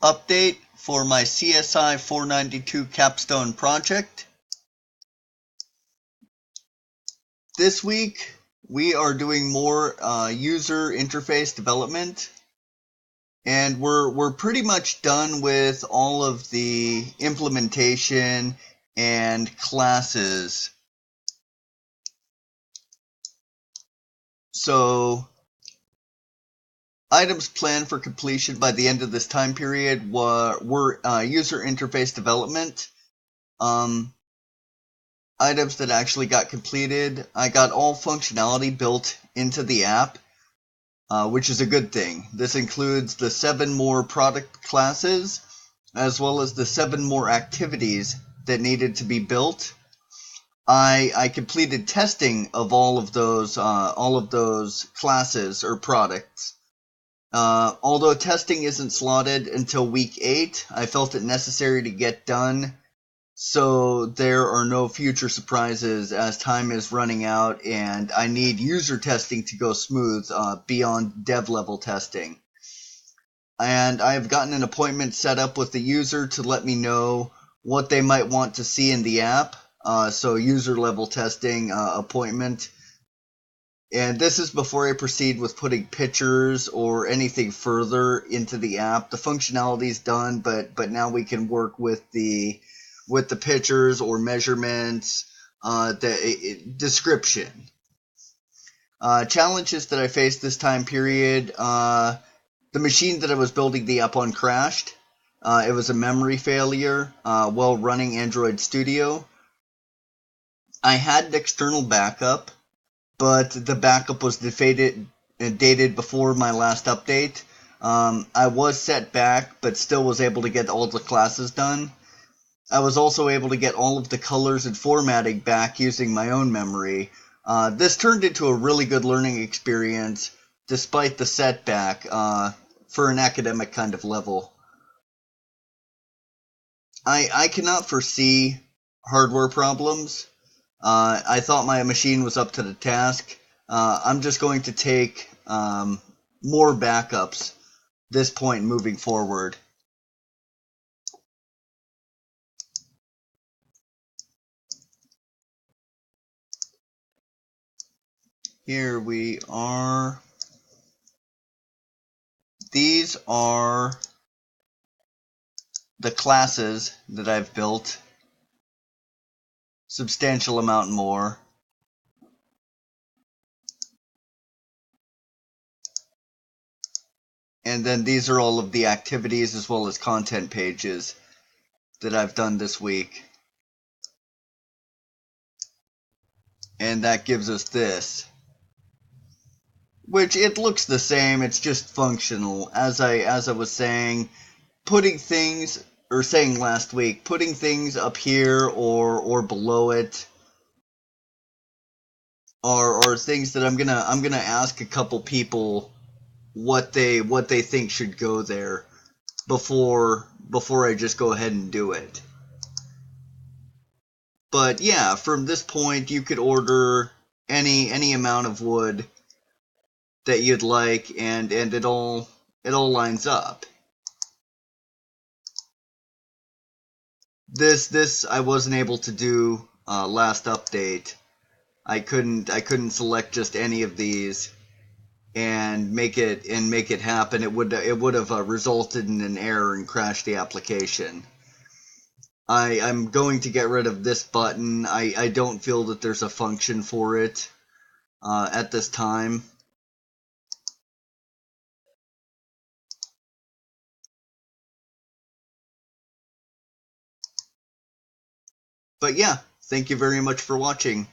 update for my CSI 492 Capstone project. This week we are doing more user interface development, and we're pretty much done with all of the implementation and classes. So items planned for completion by the end of this time period were user interface development. Items that actually got completed, I got all functionality built into the app, which is a good thing. This includes the 7 more product classes, as well as the 7 more activities that needed to be built. I completed testing of all of those classes or products. Although testing isn't slotted until week 8, I felt it necessary to get done so there are no future surprises as time is running out and I need user testing to go smooth beyond dev level testing. And I have gotten an appointment set up with the user to let me know what they might want to see in the app. So user level testing appointment. And this is before I proceed with putting pictures or anything further into the app. The functionality is done, but now we can work with the pictures or measurements, the description. Challenges that I faced this time period, the machine that I was building the app on crashed. It was a memory failure while running Android Studio. I had an external backup, but the backup was dated before my last update. I was set back, but still was able to get all the classes done. I was also able to get all of the colors and formatting back using my own memory. This turned into a really good learning experience, despite the setback, for an academic kind of level. I cannot foresee hardware problems. I thought my machine was up to the task. I'm just going to take more backups this point moving forward. Here we are. These are the classes that I've built. Substantial amount more. And then these are all of the activities as well as content pages that I've done this week. And that gives us this. Which it looks the same, it's just functional. As I was saying, saying last week, putting things up here or below it are things that I'm gonna ask a couple people what they think should go there before I just go ahead and do it. But yeah, from this point you could order any amount of wood that you'd like, and it all lines up. This I wasn't able to do last update. I couldn't select just any of these and make it happen. It would have resulted in an error and crashed the application. I'm going to get rid of this button. I don't feel that there's a function for it at this time. But yeah, thank you very much for watching.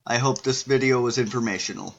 I hope this video was informational.